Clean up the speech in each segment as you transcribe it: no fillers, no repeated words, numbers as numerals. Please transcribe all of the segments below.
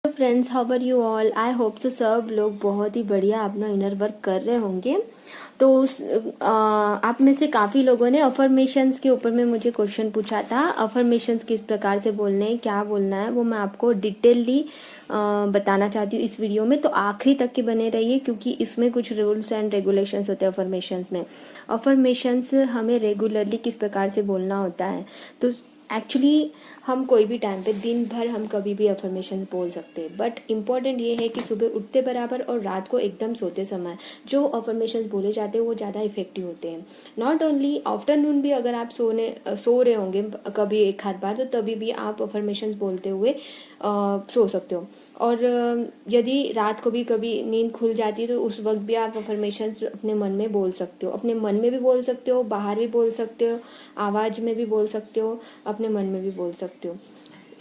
Friends, how are you all? I hope तो सब लोग बहुत ही बढ़िया अपना इनर वर्क कर रहे होंगे। तो आप में से काफ़ी लोगों ने अफर्मेशंस के ऊपर में मुझे क्वेश्चन पूछा था। अफर्मेशंस किस प्रकार से बोलने हैं, क्या बोलना है, वो मैं आपको डिटेलली बताना चाहती हूँ इस वीडियो में। तो आखिरी तक के बने रहिए क्योंकि इसमें कुछ रूल्स एंड रेगुलेशंस होते हैं अफर्मेशंस में। अफर्मेशंस हमें रेगुलरली किस प्रकार से बोलना होता है। तो एक्चुअली हम कोई भी टाइम पे दिन भर हम कभी भी अफर्मेशन बोल सकते हैं, बट इम्पॉर्टेंट ये है कि सुबह उठते बराबर और रात को एकदम सोते समय जो अफर्मेशन बोले जाते हैं वो ज़्यादा इफेक्टिव होते हैं। नॉट ओनली आफ्टरनून भी अगर आप सो रहे होंगे कभी एक आध बार, तो तभी भी आप अफर्मेशन बोलते हुए सो सकते हो। और यदि रात को भी कभी नींद खुल जाती है तो उस वक्त भी आप अफर्मेशंस अपने मन में बोल सकते हो। अपने मन में भी बोल सकते हो, बाहर भी बोल सकते हो, आवाज़ में भी बोल सकते हो, अपने मन में भी बोल सकते हो।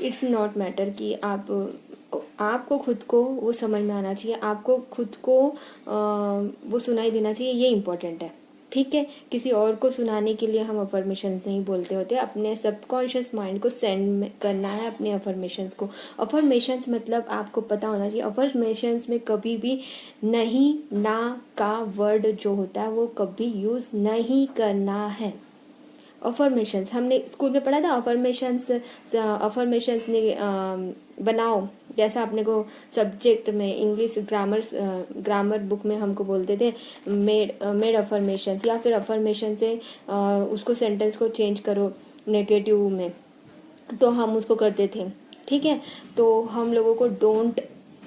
इट्स नॉट मैटर कि आपको खुद को वो समझ में आना चाहिए, आपको खुद को वो सुनाई देना चाहिए, ये इम्पोर्टेंट है। ठीक है, किसी और को सुनाने के लिए हम अफर्मेशंस नहीं बोलते होते। अपने सबकॉन्शियस माइंड को सेंड करना है अपने अफर्मेशंस को। अफर्मेशंस मतलब आपको पता होना चाहिए, अफर्मेशंस में कभी भी नहीं, ना का वर्ड जो होता है वो कभी यूज़ नहीं करना है। अफर्मेशंस हमने स्कूल में पढ़ा था। अफर्मेशंस ने बनाओ, जैसा अपने को सब्जेक्ट में इंग्लिश ग्रामर बुक में हमको बोलते थे मेड अफर्मेशंस, या फिर अफर्मेशन से उसको सेंटेंस को चेंज करो नेगेटिव में, तो हम उसको करते थे। ठीक है, तो हम लोगों को डोंट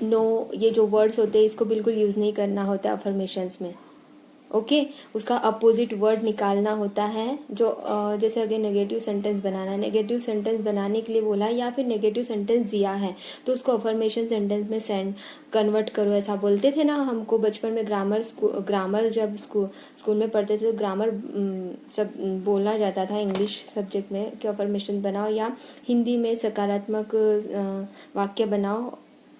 नो ये जो वर्ड्स होते हैं इसको बिल्कुल यूज़ नहीं करना होता अफर्मेशंस में। ओके, उसका अपोजिट वर्ड निकालना होता है। जो जैसे अगर नेगेटिव सेंटेंस बनाना है, नेगेटिव सेंटेंस बनाने के लिए बोला है या फिर नेगेटिव सेंटेंस दिया है तो उसको अफर्मेशन सेंटेंस में कन्वर्ट करो, ऐसा बोलते थे ना हमको बचपन में। ग्रामर जब स्कूल में पढ़ते थे तो ग्रामर सब बोला जाता था इंग्लिश सब्जेक्ट में कि अफर्मेशन बनाओ, या हिंदी में सकारात्मक वाक्य बनाओ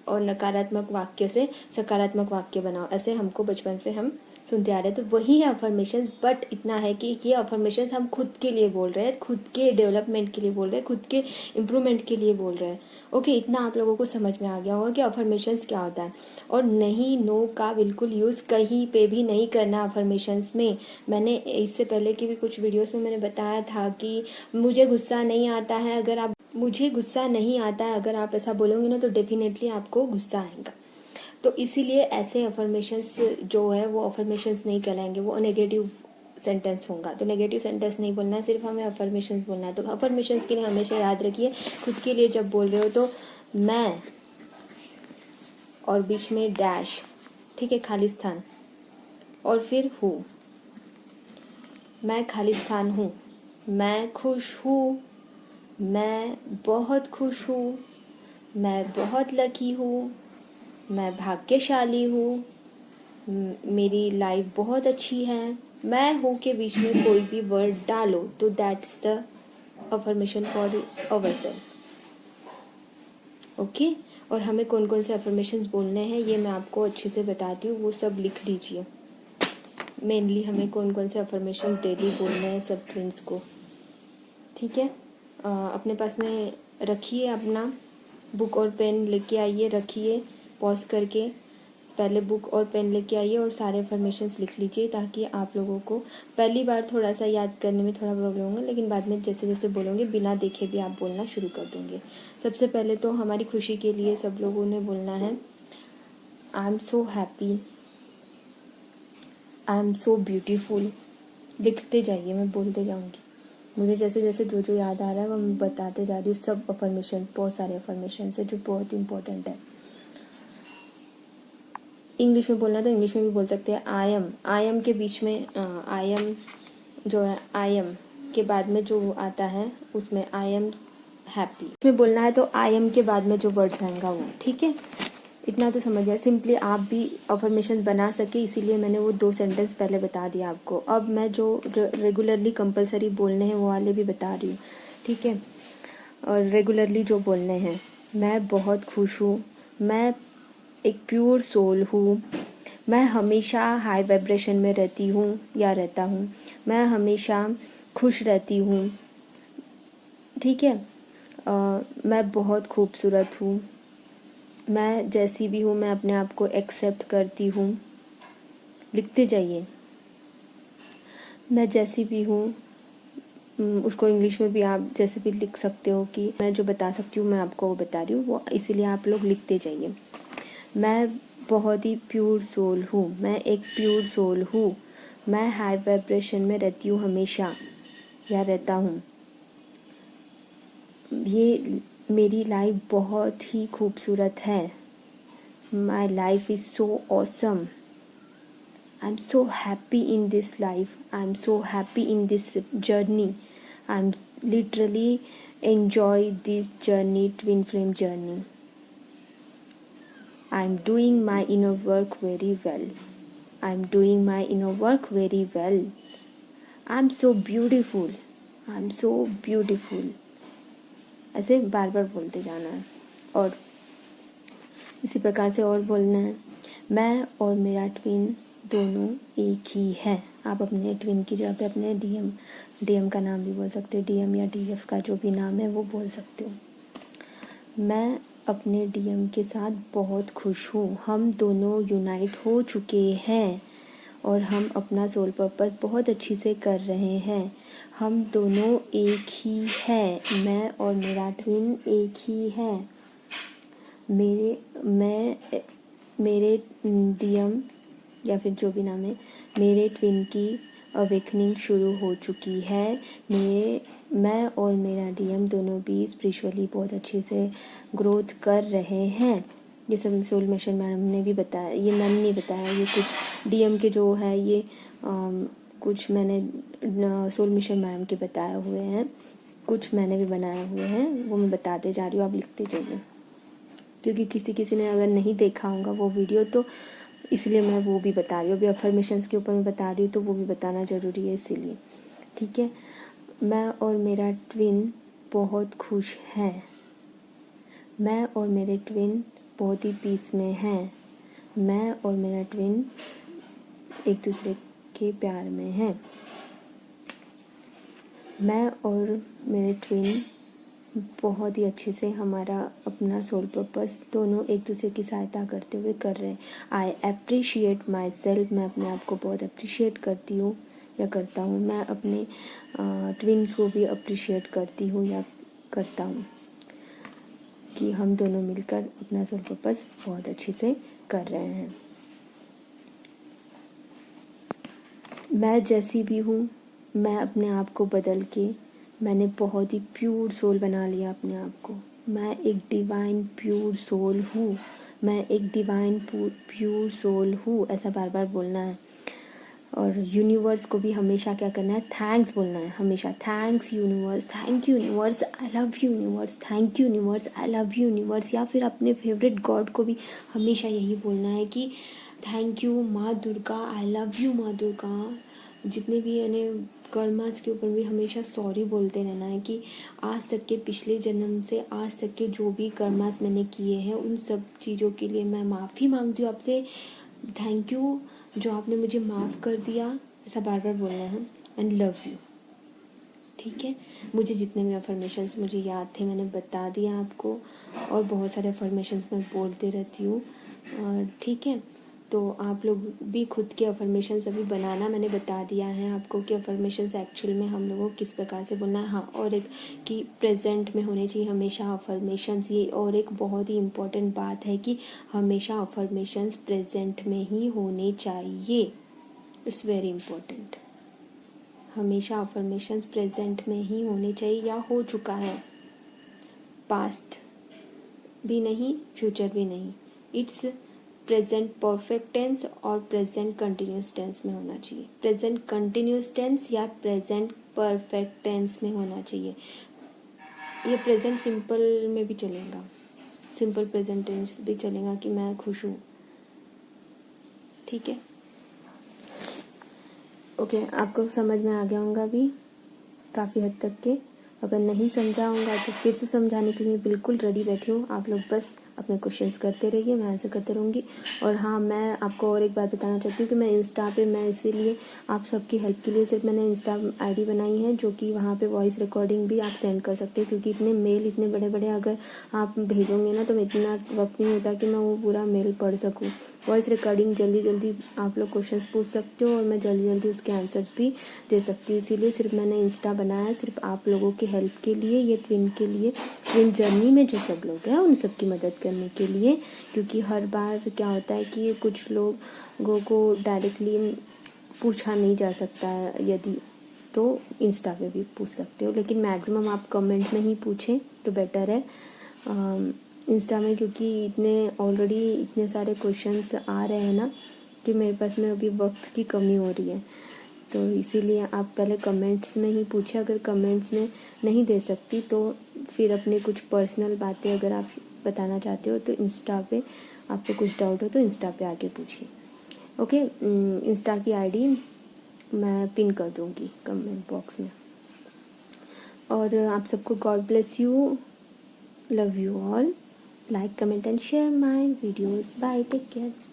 और नकारात्मक वाक्य से सकारात्मक वाक्य बनाओ। ऐसे हमको बचपन से हम सुनते आ रहे हैं। तो वही है अफर्मेशंस, बट इतना है कि ये अफर्मेशंस हम खुद के लिए बोल रहे हैं, खुद के डेवलपमेंट के लिए बोल रहे हैं, खुद के इम्प्रूवमेंट के लिए बोल रहे हैं। ओके, इतना आप लोगों को समझ में आ गया होगा कि अफर्मेशंस क्या होता है। और नहीं, नो का बिल्कुल यूज़ कहीं पे भी नहीं करना अफर्मेशंस में। मैंने इससे पहले की भी कुछ वीडियोस में मैंने बताया था कि मुझे गुस्सा नहीं आता है अगर आप ऐसा बोलोगे ना तो डेफिनेटली आपको गुस्सा आएगा। तो इसीलिए ऐसे अफर्मेशंस जो है वो अफर्मेशंस नहीं कहलाएंगे, वो नेगेटिव सेंटेंस होगा। तो नेगेटिव सेंटेंस नहीं बोलना है, सिर्फ हमें अफर्मेशंस बोलना है। तो अफर्मेशंस के लिए हमेशा याद रखिए, खुद के लिए जब बोल रहे हो तो मैं और बीच में डैश, ठीक है, खाली स्थान, और फिर हूँ। मैं खाली स्थान हूँ, मैं खुश हूँ, मैं बहुत खुश हूँ, मैं बहुत लकी हूँ, मैं भाग्यशाली हूँ, मेरी लाइफ बहुत अच्छी है। मैं हूँ के बीच में कोई भी वर्ड डालो तो that's the affirmation for ourself. Okay, और हमें कौन कौन से अफर्मेशंस बोलने हैं ये मैं आपको अच्छे से बताती हूँ, वो सब लिख लीजिए। मेनली हमें कौन कौन से अफर्मेशंस डेली बोलने हैं सब ट्विंस को। ठीक है, अपने पास में रखिए, अपना बुक और पेन लेके आइए, रखिए पॉज करके, पहले बुक और पेन लेके आइए और सारे अफर्मेशंस लिख लीजिए, ताकि आप लोगों को पहली बार थोड़ा सा याद करने में थोड़ा प्रॉब्लम होगा, लेकिन बाद में जैसे जैसे बोलोगे बिना देखे भी आप बोलना शुरू कर देंगे। सबसे पहले तो हमारी खुशी के लिए सब लोगों ने बोलना है I am so happy, I am so beautiful. लिखते जाइए, मैं बोलते जाऊँगी, मुझे जैसे जैसे जो जो याद आ रहा है वो मैं बताते जा रही हूँ। सब अफर्मेशंस, बहुत सारे अफर्मेशंस है जो बहुत इंपॉर्टेंट है। इंग्लिश में बोलना तो इंग्लिश में भी बोल सकते हैं। आई एम के बीच में आई एम जो है, आई एम के बाद में जो आता है उसमें आई एम हैप्पी में बोलना है, तो आई एम के बाद में जो वर्ड्स आएगा वो। ठीक है, इतना तो समझ गया। सिंपली आप भी अफर्मेशन बना सके इसीलिए मैंने वो 2 सेंटेंस पहले बता दिया आपको। अब मैं जो रेगुलरली कंपलसरी बोलने हैं वो वाले भी बता रही हूँ। ठीक है, और रेगुलरली जो बोलने हैं, मैं बहुत खुश हूँ, मैं एक प्योर सोल हूँ, मैं हमेशा हाई वाइब्रेशन में रहती हूँ या रहता हूँ, मैं हमेशा खुश रहती हूँ। ठीक है, मैं बहुत खूबसूरत हूँ, मैं जैसी भी हूँ मैं अपने आप को एक्सेप्ट करती हूँ। लिखते जाइए। मैं जैसी भी हूँ, उसको इंग्लिश में भी आप जैसे भी लिख सकते हो कि मैं जो बता सकती हूँ मैं आपको वो बता रही हूँ, वो इसीलिए आप लोग लिखते जाइए। मैं बहुत ही प्योर सोल हूँ। मैं एक प्योर सोल हूँ। मैं हाई वाइब्रेशन में रहती हूँ हमेशा, या रहता हूँ। ये मेरी लाइफ बहुत ही खूबसूरत है। My life is so awesome. I am so happy in this life. I am so happy in this journey. I am literally enjoy this journey, twin flame journey. I am doing my inner work very well. I am doing my inner work very well. I am so beautiful. I am so beautiful. ऐसे बार बार बोलते जाना है और इसी प्रकार से और बोलना है। मैं और मेरा ट्विन दोनों एक ही है। आप अपने ट्विन की जगह पे अपने डीएम का नाम भी बोल सकते हो। डीएम या डीएफ का जो भी नाम है वो बोल सकते हो। मैं अपने डीएम के साथ बहुत खुश हूँ। हम दोनों यूनाइट हो चुके हैं और हम अपना सोल पर्पस बहुत अच्छी से कर रहे हैं। हम दोनों एक ही है। मैं और मेरा ट्विन एक ही है। मेरे डीएम या फिर जो भी नाम है, मेरे ट्विन की अवेकनिंग शुरू हो चुकी है। मैं और मेरा डीएम दोनों भी स्पिरिचुअली बहुत अच्छे से ग्रोथ कर रहे हैं। ये सब सोल मिशन मैडम ने भी बताया। ये मैंने नहीं बताया, ये कुछ डीएम के जो है ये कुछ मैंने सोल मिशन मैडम के बताए हुए हैं, कुछ मैंने भी बनाए हुए हैं, वो मैं बताते जा रही हूँ। आप लिखते जाइए, क्योंकि किसी ने अगर नहीं देखा होगा वो वीडियो तो इसलिए मैं वो भी बता रही हूँ। अभी अफर्मेशंस के ऊपर मैं बता रही हूँ तो वो भी बताना ज़रूरी है, इसीलिए। ठीक है। मैं और मेरा ट्विन बहुत खुश हैं। मैं और मेरे ट्विन बहुत ही पीस में हैं। मैं और मेरा ट्विन एक दूसरे के प्यार में हैं। मैं और मेरे ट्विन बहुत ही अच्छे से हमारा अपना सोल पर्पस दोनों एक दूसरे की सहायता करते हुए कर रहे हैं। I appreciate my self. मैं अपने आप को बहुत अप्रिशिएट करती हूँ या करता हूँ। मैं अपने ट्विन को भी अप्रिशिएट करती हूँ या करता हूँ कि हम दोनों मिलकर अपना सोल पर्पस बहुत अच्छे से कर रहे हैं। मैं जैसी भी हूँ, मैं अपने आप को बदल के मैंने बहुत ही प्योर सोल बना लिया अपने आप को। मैं एक डिवाइन प्योर सोल हूँ। मैं एक डिवाइन प्योर सोल हूँ। ऐसा बार बार बोलना है। और यूनिवर्स को भी हमेशा क्या करना है, थैंक्स बोलना है हमेशा। Thanks universe, thank you universe, I love you universe, thank you universe, I love you universe. या फिर अपने फेवरेट गॉड को भी हमेशा यही बोलना है कि थैंक यू माँ दुर्गा, आई लव यू माँ दुर्गा। जितने भी यानी कर्मास के ऊपर भी हमेशा सॉरी बोलते रहना है कि आज तक के पिछले जन्म से आज तक के जो भी कर्मास मैंने किए हैं उन सब चीज़ों के लिए मैं माफ़ी मांगती हूँ आपसे। थैंक यू जो आपने मुझे माफ़ कर दिया। ऐसा बार बार बोलना है। And love you. ठीक है। मुझे जितने भी अफर्मेशंस मुझे याद थे मैंने बता दिया आपको, और बहुत सारे अफर्मेशंस मैं बोलते रहती हूँ। ठीक है। तो आप लोग भी खुद के अफर्मेशंस अभी बनाना मैंने बता दिया है आपको कि अफर्मेशंस एक्चुअल में हम लोगों को किस प्रकार से बोलना है। हाँ, और एक कि प्रेजेंट में होने चाहिए हमेशा अफर्मेशंस। ये और एक बहुत ही इम्पोर्टेंट बात है कि हमेशा अफर्मेशंस प्रेजेंट में ही होने चाहिए। It's very important. हमेशा अफर्मेशंस प्रेजेंट में ही होने चाहिए या हो चुका है। पास्ट भी नहीं, फ्यूचर भी नहीं। इट्स प्रेजेंट परफेक्ट टेंस और प्रेजेंट कंटिन्यूस टेंस में होना चाहिए। प्रेजेंट कंटिन्यूस टेंस या प्रेजेंट परफेक्ट टेंस में होना चाहिए। ये प्रेजेंट सिंपल में भी चलेगा, सिंपल प्रेजेंट टेंस भी चलेगा कि मैं खुश हूँ। ठीक है। ओके, आपको समझ में आ गया होगा अभी काफ़ी हद तक के। अगर नहीं समझा होगा तो फिर से समझाने के लिए बिल्कुल रेडी बैठी हूँ। आप लोग बस अपने क्वेश्चंस करते रहिए, मैं आंसर करते रहूँगी। और हाँ, मैं आपको और एक बात बताना चाहती हूँ कि मैं इंस्टा पे मैं इसीलिए आप सबकी हेल्प के लिए सिर्फ मैंने इंस्टा आईडी बनाई है, जो कि वहाँ पे वॉइस रिकॉर्डिंग भी आप सेंड कर सकते हैं, क्योंकि इतने मेल इतने बड़े बड़े अगर आप भेजोगे ना तो इतना वक्त नहीं होता कि मैं वो पूरा मेल पढ़ सकूँ। वॉइस रिकॉर्डिंग जल्दी जल्दी आप लोग क्वेश्चंस पूछ सकते हो और मैं जल्दी जल्दी उसके आंसर्स भी दे सकती हूँ। इसीलिए सिर्फ मैंने इंस्टा बनाया सिर्फ आप लोगों की हेल्प के लिए, ये ट्विन के लिए, ट्विन जर्नी में जो सब लोग हैं उन सब की मदद करने के लिए। क्योंकि हर बार क्या होता है कि कुछ लोगों को डायरेक्टली पूछा नहीं जा सकता है, यदि तो इंस्टा पे भी पूछ सकते हो, लेकिन मैक्सिमम आप कमेंट में ही पूछें तो बेटर है इंस्टा में, क्योंकि ऑलरेडी इतने सारे क्वेश्चंस आ रहे हैं ना कि मेरे पास में अभी वक्त की कमी हो रही है। तो इसीलिए आप पहले कमेंट्स में ही पूछें। अगर कमेंट्स में नहीं दे सकती तो फिर अपने कुछ पर्सनल बातें अगर आप बताना चाहते हो तो इंस्टा पे आपको कुछ डाउट हो तो इंस्टा पे आके पूछिए। ओके, इंस्टा की आईडी मैं पिन कर दूँगी कमेंट बॉक्स में। और आप सबको God bless you, love you all, like, comment and share my videos. Bye, take care.